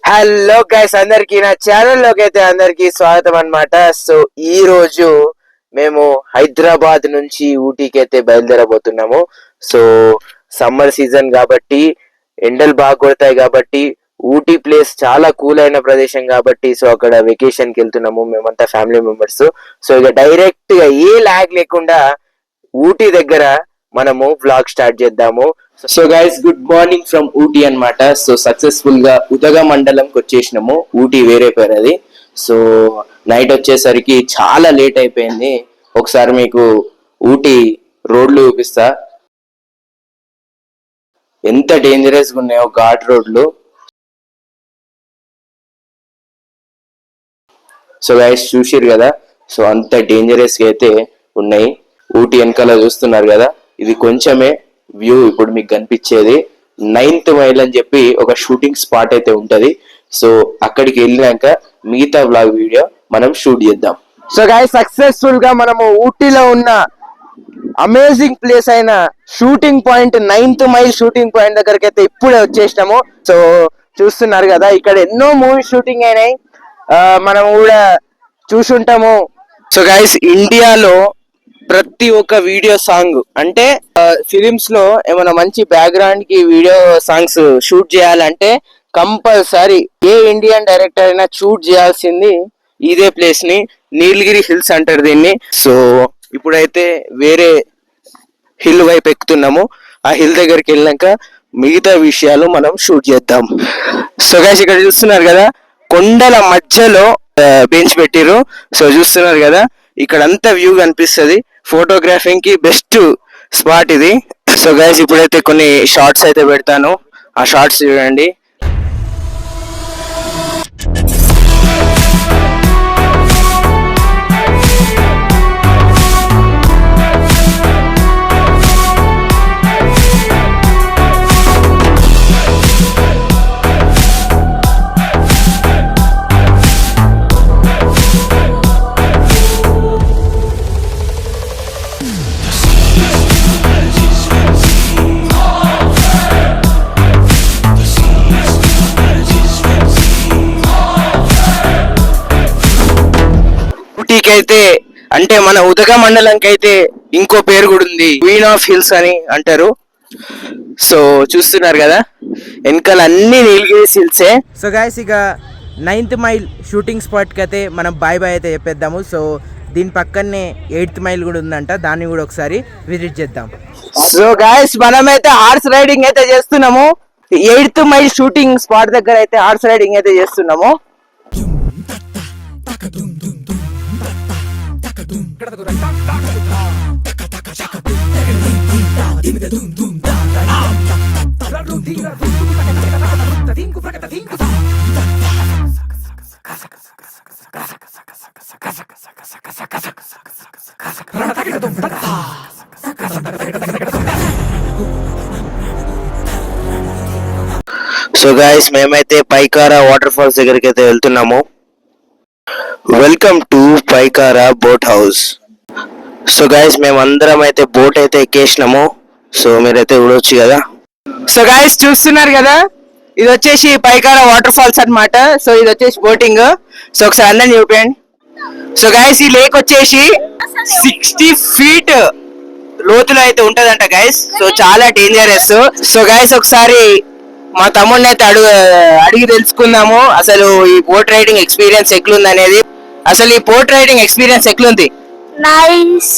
Hello guys, అందరికి నా ఛానల్లోకి అయితే అందరికి స్వాగతం అన్నమాట. సో ఈ రోజు మేము హైదరాబాద్ నుంచి ఊటీకి అయితే బయలుదేరబోతున్నాము. సో సమ్మర్ సీజన్ కాబట్టి ఎండలు బాగా కొడతాయి కాబట్టి ఊటీ ప్లేస్ చాలా కూల్ అయిన ప్రదేశం కాబట్టి సో అక్కడ వెకేషన్ కి వెళ్తున్నాము మేమంతా ఫ్యామిలీ మెంబర్స్. సో ఇక డైరెక్ట్ గా ఏ లాగ్ లేకుండా ఊటీ దగ్గర మనము వ్లాగ్ స్టార్ట్ చేద్దాము. So guys, good morning from Ooty అన్నమాట. సో సక్సెస్ఫుల్ గా ఉదగ మండలంకి వచ్చేసినాము. ఊటీ వేరే పేరు అది. సో నైట్ వచ్చేసరికి చాలా లేట్ అయిపోయింది. ఒకసారి మీకు ఊటీ రోడ్లు చూపిస్తా, ఎంత డేంజరస్ గా ఉన్నాయో ఘాట్ రోడ్లు. సో గైస్ చూసిరు కదా, సో అంత డేంజరస్ గా అయితే ఉన్నాయి. ఊటీ వెనకాల చూస్తున్నారు కదా, ఇది కొంచెమే వ్యూ ఇప్పుడు మీకు కనిపించేది. 9th మైల్ అని చెప్పి ఒక షూటింగ్ స్పాట్ అయితే ఉంటది. సో అక్కడికి వెళ్ళినాక మిగతా వ్లాగ్ వీడియో మనం షూట్ చేద్దాం. సో గైస్, సక్సెస్ఫుల్ గా మనము ఊటీలో ఉన్న అమేజింగ్ ప్లేస్ అయిన shooting point 9th mile shooting point దగ్గరికి అయితే ఇప్పుడే వచ్చేసినాము. సో చూస్తున్నారు కదా, ఇక్కడ ఎన్నో మూవీ షూటింగ్ అయినాయి, మనం కూడా చూసుంటాము. సో గైస్, ఇండియాలో ప్రతి ఒక్క వీడియో సాంగ్ అంటే ఫిలిమ్స్ లో ఏమైనా మంచి బ్యాక్గ్రౌండ్ కి వీడియో సాంగ్స్ షూట్ చేయాలంటే కంపల్సరీ ఏ ఇండియన్ డైరెక్టర్ అయినా షూట్ చేయాల్సింది ఇదే ప్లేస్ ని. నీలగిరి హిల్స్ అంటారు దీన్ని. సో ఇప్పుడైతే వేరే హిల్ వైపు ఎక్కుతున్నాము. ఆ హిల్ దగ్గరికి వెళ్ళాక మిగతా విషయాలు మనం షూట్ చేద్దాం. సో గైస్, ఇక్కడ చూస్తున్నారు కదా, కొండల మధ్యలో బెంచ్ పెట్టిరు. సో చూస్తున్నారు కదా, ఇక్కడ అంతా వ్యూ కనిపిస్తుంది. ఫోటోగ్రాఫింగ్ కి బెస్ట్ స్పాట్ ఇది. సో గైస్, ఇప్పుడైతే కొన్ని షార్ట్స్ అయితే పెడతాను, ఆ షార్ట్స్ చూడండి. అయితే అంటే మన ఉదగ మండలంకి అయితే ఇంకో పేరు కూడా ఉంది, క్వీన్ ఆఫ్ హిల్స్ అని అంటారు. సో చూస్తున్నారు కదా, వెనకాల అన్ని నీలగిరి హిల్సే. సో గైస్, ఇక 9th మైల్ షూటింగ్ స్పాట్ కి అయితే మనం బాయ్ బాయ్ అయితే చెప్పేద్దాము. సో దీని పక్కనే 8th మైల్ కూడా ఉందంట, దాన్ని కూడా ఒకసారి విజిట్ చేద్దాం. సో గైస్, మనమైతే హార్స్ రైడింగ్ అయితే చేస్తున్నాము. 8th మైల్ షూటింగ్ స్పాట్ దగ్గర అయితే హార్స్ రైడింగ్ అయితే చేస్తున్నాము. సో గైస్, మేమైతే పైకారా వాటర్ ఫాల్స్ దగ్గరికి అయితే వెళ్తున్నాము. Welcome to Pykara boat house. So guys, మేమందరం అయితే బోట్ అయితే ఎక్కేసినాము. సో మీరైతే చూడొచ్చు కదా. సో గైస్, చూస్తున్నారు కదా, ఇది వచ్చేసి పైకారా వాటర్ ఫాల్స్ అన్నమాట. సో ఇది వచ్చేసి బోటింగ్. సో ఒకసారి అందరిని చూపించండి. సో గైస్, ఈ లేక్ వచ్చేసి 60 feet లోతులో అయితే ఉంటదంట గైస్. సో చాలా డేంజరస్. సో గైస్, ఒకసారి మా తమ్ముడిని అయితే అడిగి తెలుసుకుందాము అసలు ఈ బోట్ రైడింగ్ ఎక్స్పీరియన్స్ ఎట్లుంది అనేది. అసలు ఈ బోట్ రైడింగ్ ఎక్స్పీరియన్స్ ఎట్లుంది? Nice.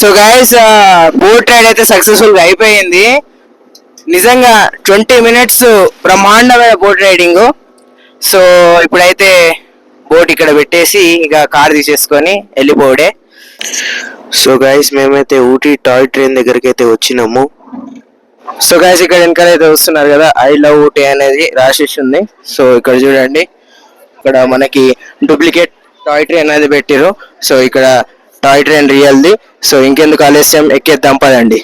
So guys boat ride అయితే సక్సెస్ఫుల్ గా అయిపోయింది. నిజంగా 20 minutes బ్రహ్మాండమైన బోట్ రైడింగ్. సో ఇప్పుడైతే బోట్ ఇక్కడ పెట్టేసి ఇక కార్ తీసేసుకొని వెళ్ళిపోవడే. సో గైస్ మేమైతే ఊటీ టాయ్ ట్రైన్ దగ్గరికి అయితే వచ్చినాము. సో గైస్ ఇక్కడ వెనకాల అయితే వస్తున్నారు కదా, ఐ లవ్ ఊటీ అనేది రాసేసి ఉంది. సో ఇక్కడ చూడండి, ఇక్కడ మనకి డూప్లికేట్ టాయ్ ట్రైన్ అనేది పెట్టిరు. సో ఇక్కడ టాయ్ ట్రైన్ రియల్ది. సో ఇంకెందుకు ఆలస్యం, ఎక్కేద్దాం పదండి.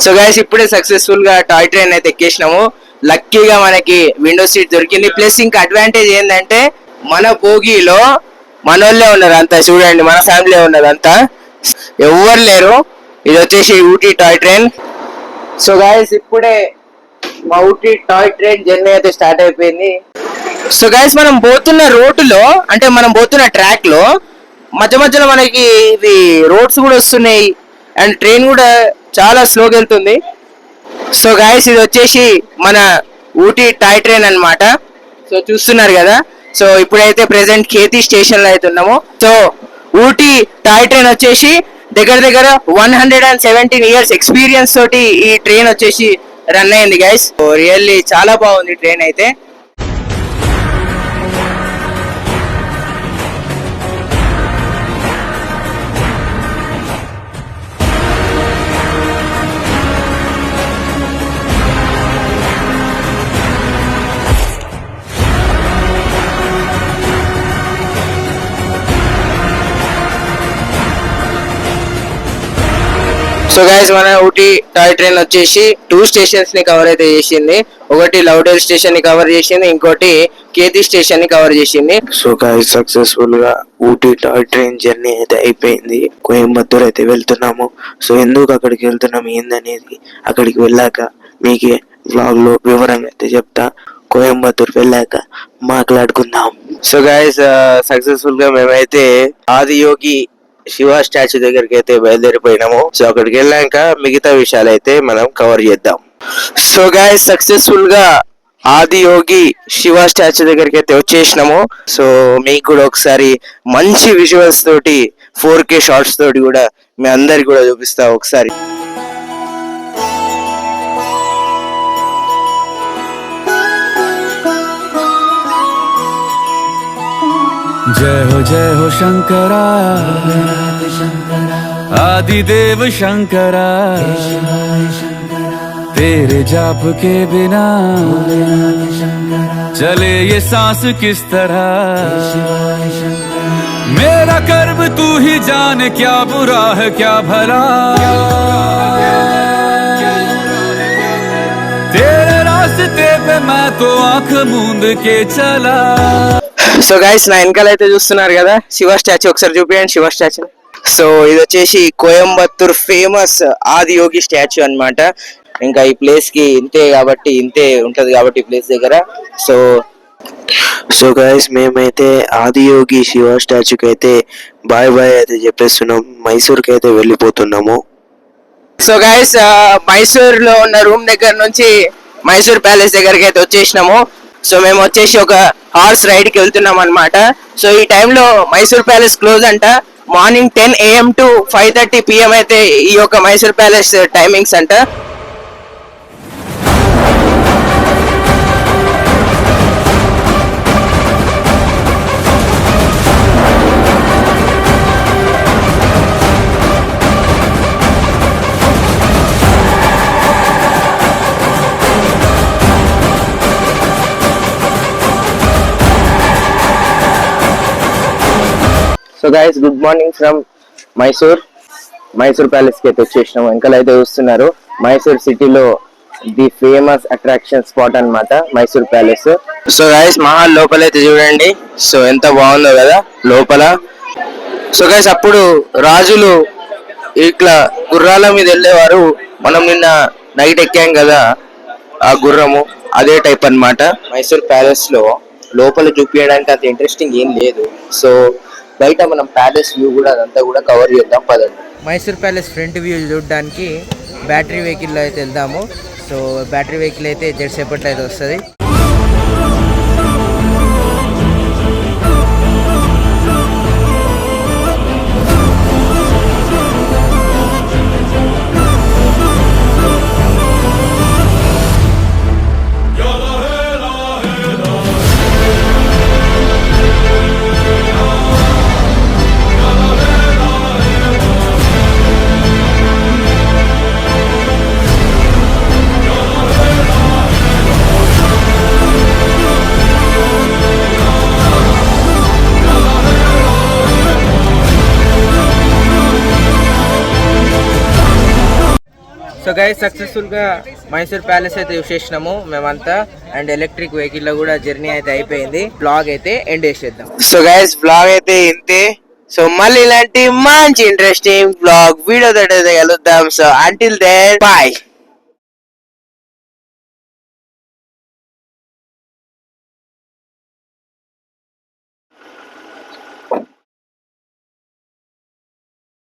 సో గైస్ ఇప్పుడే సక్సెస్ఫుల్ గా టాయ్ ట్రైన్ అయితే ఎక్కేసినాము. లక్కీగా మనకి విండో సీట్ దొరికింది. ప్లస్ ఇంకా అడ్వాంటేజ్ ఏంటంటే మన బోగీలో మనోళ్ళే ఉన్నారు అంతా. చూడండి, మన ఫ్యామిలీ ఉన్నారు అంతా, ఎవరు లేరు. ఇది వచ్చేసి Ooty toy train. So guys ఇప్పుడే మా ఊటీ టాయ్ ట్రైన్ జర్నీ అయితే స్టార్ట్ అయిపోయింది. సో గైస్ మనం పోతున్న రోడ్డులో, అంటే మనం పోతున్న ట్రాక్ లో మధ్య మధ్యలో మనకి ఇది రోడ్స్ కూడా వస్తున్నాయి అండ్ ట్రైన్ కూడా చాలా స్లోగా వెళ్తుంది. సో గైస్ ఇది వచ్చేసి మన ఊటీ టాయ్ ట్రైన్ అన్నమాట. సో చూస్తున్నారు కదా. సో ఇప్పుడైతే ప్రెసెంట్ ఖేతీ స్టేషన్ లో అయితే ఉన్నాము. సో ఊటీ టాయ్ ట్రైన్ వచ్చేసి దగ్గర దగ్గర 117 years ఎక్స్పీరియన్స్ తోటి ఈ ట్రైన్ వచ్చేసి రన్ అయింది గైస్. రియల్లీ చాలా బాగుంది ట్రైన్ అయితే. సో గైస్ మన ఊటీ టాయ్ ట్రైన్ వచ్చేసి 2 stations ని కవర్ అయితే చేసింది. ఒకటి లౌడర్ స్టేషన్ ని కవర్ చేసింది, ఇంకోటి కేతీ స్టేషన్ ని కవర్ చేసింది. సో గైస్ సక్సెస్ఫుల్ గా ఊటీ టాయ్ ట్రైన్ జర్నీ అయితే అయిపోయింది. కోయంబత్తూర్ అయితే వెళ్తున్నాము. సో ఎందుకు అక్కడికి వెళ్తున్నాము ఏందనేది అక్కడికి వెళ్ళాక మీకే వ్లాగ్ లో వివరంగా అయితే చెప్తా. కోయంబత్తూర్ వెళ్ళాక మాట్లాడుకుందాం. సో గైస్ సక్సెస్ఫుల్ గా మేమైతే ఆదియోగి శివ స్టాచ్యూ దగ్గరికి అయితే బయలుదేరిపోయినాము. సో అక్కడికి వెళ్ళాక మిగతా విషయాలు అయితే మనం కవర్ చేద్దాం. సో గైస్ సక్సెస్ఫుల్ గా ఆదియోగి శివ స్టాచ్యూ దగ్గరికి అయితే వచ్చేసినాము. సో మీకు కూడా ఒకసారి మంచి విజువల్స్ తోటి 4K షార్ట్స్ తోటి కూడా మీ అందరికి కూడా చూపిస్తా ఒకసారి. जय हो शंकरा आदिदेव शंकरा तेरे जाप के बिना चले ये सांस किस तरह मेरा कर्म तू ही जाने क्या बुरा है क्या भला तेरे रास्ते पे मैं तो आंख मूंद के चला. సో గైస్ నా వెనకాల అయితే చూస్తున్నారు కదా శివ స్టాచ్యూ, ఒకసారి చూపించండి శివ స్టాచ్యూ. సో ఇది వచ్చేసి కోయంబత్తూర్ ఫేమస్ ఆదియోగి స్టాచ్యూ అన్నమాట. ఇంకా ఈ ప్లేస్ కి ఇంతే కాబట్టి ఇంతే ఉంటది కాబట్టి ఈ ప్లేస్ దగ్గర. సో గైస్ మేమైతే ఆదియోగి శివ స్టాచ్యూకి అయితే బాయ్ బాయ్ అయితే చెప్పేస్తున్నాం. మైసూర్కి అయితే వెళ్ళిపోతున్నాము. సో గైస్ మైసూర్ లో ఉన్న రూమ్ దగ్గర నుంచి మైసూర్ ప్యాలెస్ దగ్గరికి అయితే వచ్చేసినాము. సో మేము వచ్చేసి ఒక హార్స్ రైడ్ కి వెళ్తున్నాం అన్నమాట. సో ఈ టైంలో మైసూర్ ప్యాలెస్ క్లోజ్ అంట. మార్నింగ్ 10 AM to 5:30 PM అయితే ఈ యొక్క మైసూర్ ప్యాలెస్ టైమింగ్స్ అంట. So guys good morning from Mysore palace కి అయితే వచ్చేసినాము. వెనకాల అయితే చూస్తున్నారు మైసూర్ సిటీలో ది ఫేమస్ అట్రాక్షన్ స్పాట్ అన్నమాట Mysore palace. So guys Mahal లోపల అయితే చూడండి. సో ఎంత బాగుందో కదా లోపల. సో గైస్ అప్పుడు రాజులు ఇట్లా గుర్రాల మీద వెళ్ళేవారు. మనం నిన్న నైట్ ఎక్కాం కదా ఆ గుర్రము, అదే టైప్ అన్నమాట. మైసూర్ ప్యాలెస్ లో లోపల చూపించడానికి అంత ఇంట్రెస్టింగ్ ఏం లేదు. సో బయట మనం ప్యాలెస్ వ్యూ కూడా అదంతా కూడా కవర్ చేద్దాం పదండి. మైసూర్ ప్యాలెస్ ఫ్రంట్ వ్యూ చూడడానికి బ్యాటరీ వెహికల్లో అయితే వెళ్దాము. సో బ్యాటరీ వెహికల్ అయితే జెర్సేపట్లో అయితే వస్తుంది. సో గైస్ సక్సెస్ఫుల్ గా మైసూర్ ప్యాలెస్ అయితే యూస్ చేసినాము మేమంతా అండ్ ఎలక్ట్రిక్ వెహికల్ లో కూడా జర్నీ అయితే అయిపోయింది. బ్లాగ్ అయితే ఎండ్ చేసేద్దాం. సో గైస్ బ్లాగ్ అయితే ఇంతే. సో మళ్ళీ ఇలాంటి మంచి ఇంట్రెస్టింగ్ బ్లాగ్ వీడియో అయితే కలుద్దాం. So until then by.